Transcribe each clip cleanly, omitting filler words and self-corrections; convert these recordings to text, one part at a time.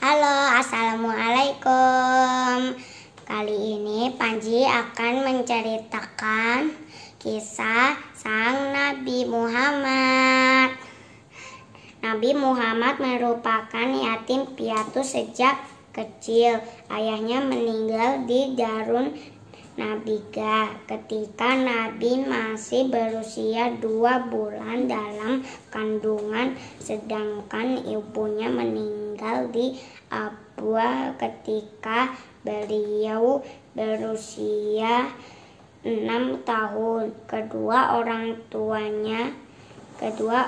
Halo, assalamualaikum. Kali ini Panji akan menceritakan kisah sang Nabi Muhammad. Nabi Muhammad merupakan yatim piatu sejak kecil. Ayahnya meninggal di Darun Nabigha ketika Nabi masih berusia 2 bulan dalam kandungan, sedangkan ibunya meninggal di Abwa ketika beliau berusia 6 tahun. Kedua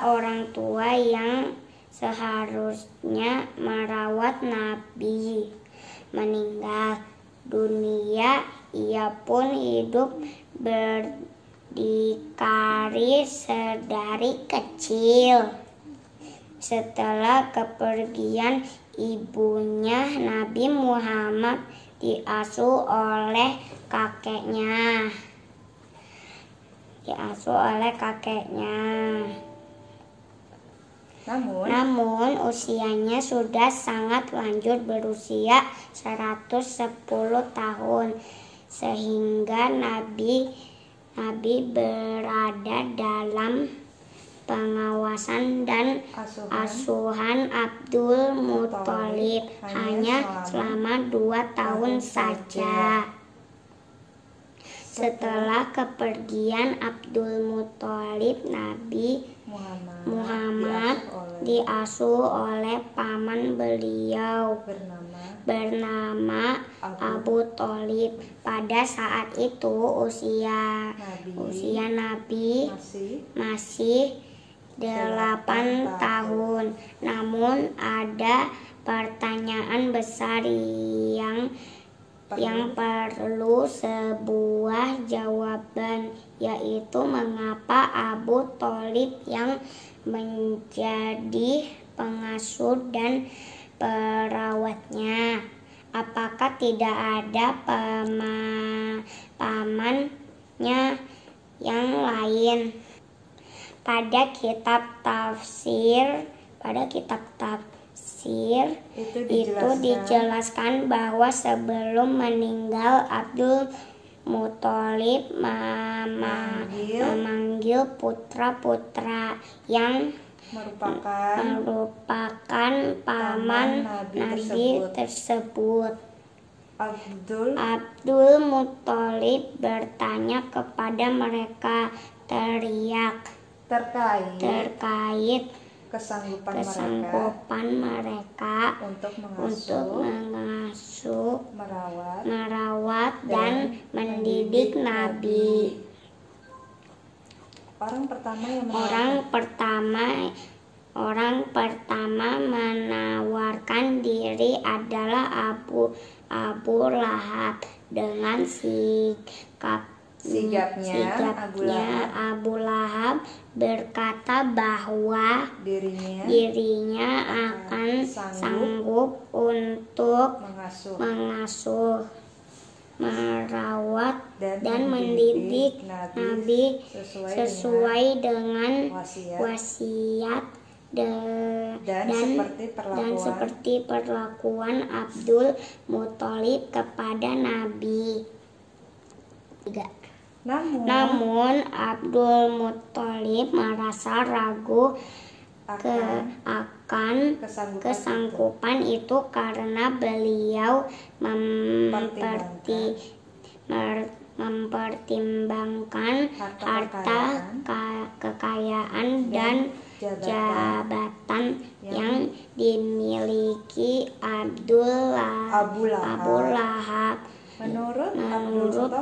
orang tua yang seharusnya merawat Nabi meninggal dunia. Ia pun hidup berdikari sedari kecil. Setelah kepergian ibunya, Nabi Muhammad diasuh oleh kakeknya. Namun usianya sudah sangat lanjut, berusia 110 tahun, sehingga Nabi berada dalam pengawasan dan asuhan Abdul Muthalib hanya selama 2 tahun saja. Setelah kepergian Abdul Muthalib, Nabi Muhammad diasuh oleh paman beliau bernama Abu Thalib. Pada saat itu usia Nabi masih 8 tahun. Namun ada pertanyaan besar yang perlu sebuah jawaban, yaitu mengapa Abu Thalib yang menjadi pengasuh dan perawatnya, apakah tidak ada pamannya yang lain? Pada kitab tafsir itu dijelaskan bahwa sebelum meninggal Abdul Muthalib memanggil putra-putra yang merupakan paman Nabi tersebut. Abdul Muthalib bertanya kepada mereka terkait kesanggupan mereka untuk mengasuh, merawat dan mendidik Nabi. Orang pertama menawarkan diri adalah Abu Lahab. Dengan sigapnya Abu Lahab berkata bahwa dirinya akan sanggup untuk mengasuh, merawat dan mendidik Nabi sesuai dengan wasiat dan seperti perlakuan Abdul Muthalib kepada Nabi. Namun Abdul Muthalib merasa ragu akan kesanggupan itu karena beliau mempertimbangkan harta kekayaan dan jabatan yang dimiliki Abu Lahab. Menurut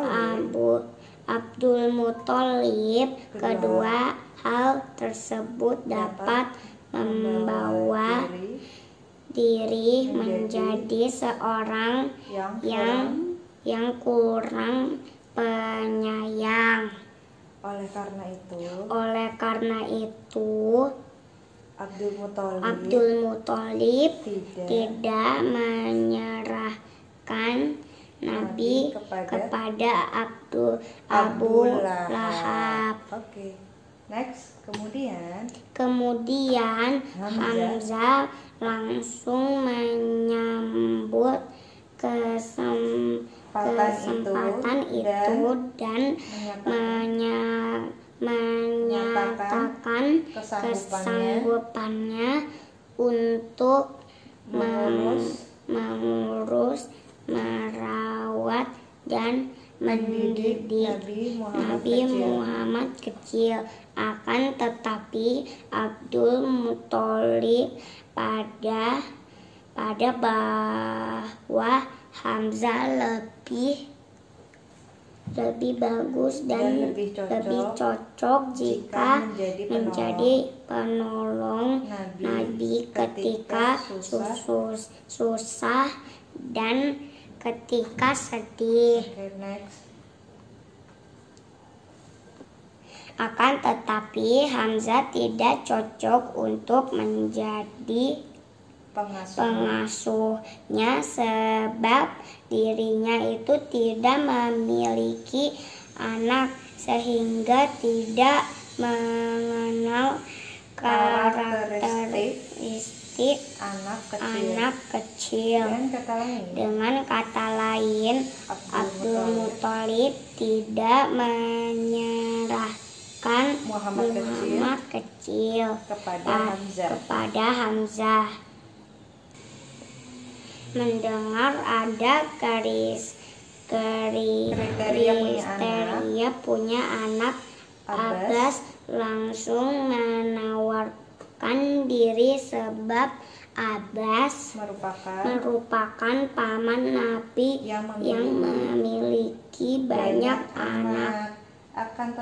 Abdul Muthalib, kedua hal tersebut dapat membawa diri menjadi seorang yang kurang penyayang. Oleh karena itu, Abdul Muthalib tidak menyerahkan Nabi kepada Abu Lahab. Next, Kemudian Hamzah langsung menyambut kesempatan itu dan menyatakan kesanggupannya untuk mengurus, merawat, dan mendidik Nabi Muhammad kecil. Akan tetapi Abdul Muthalib pada bahwa Hamzah lebih bagus dan lebih cocok jika menjadi penolong Nabi ketika susah dan ketika sedih. Akan tetapi Hamzah tidak cocok untuk menjadi pengasuhnya sebab dirinya itu tidak memiliki anak sehingga tidak mengenal karakteristik anak kecil. Dengan kata lain, Abdul Muthalib tidak menyerahkan Muhammad kecil kepada Hamzah. Mendengar ada kriteria punya anak, Abbas langsung menawarkan diri sebab Abbas merupakan paman Nabi yang memiliki banyak anak. Akan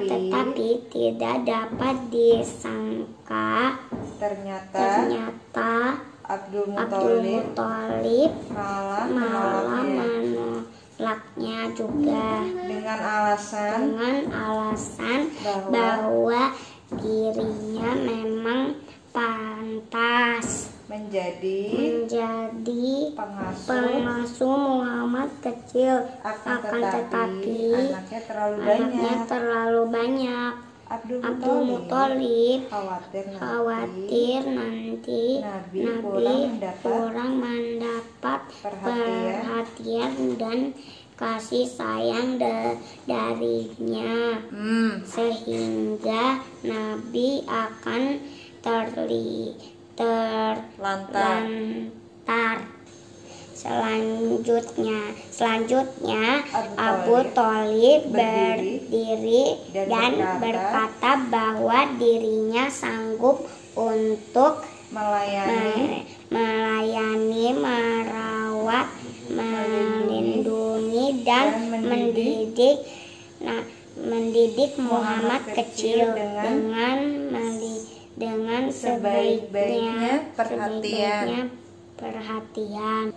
tetapi tidak dapat disangka ternyata Abdul Muthalib malah menolaknya juga dengan alasan bahwa dirinya memang pantas menjadi pengasuh Muhammad kecil. Akan tetapi anaknya terlalu banyak. Abdul Muthalib khawatir nanti Nabi kurang mendapat perhatian dan kasih sayang darinya, sehingga Nabi akan terlantar. Selanjutnya Abu Thalib berdiri dan berkata bahwa dirinya sanggup untuk melayani, merawat, melindungi, dan mendidik Muhammad kecil dengan sebaik-baiknya perhatian.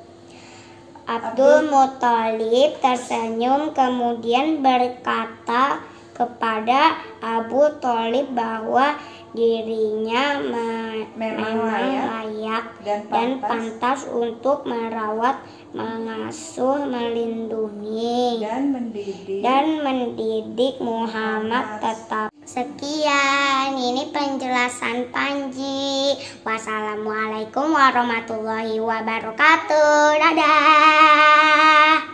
Abdul Muthalib tersenyum kemudian berkata kepada Abu Thalib bahwa dirinya memang layak dan pantas untuk merawat, mengasuh, melindungi, dan mendidik Muhammad tetap. Sekian, ini penjelasan Panji. Wassalamualaikum warahmatullahi wabarakatuh. Dadah.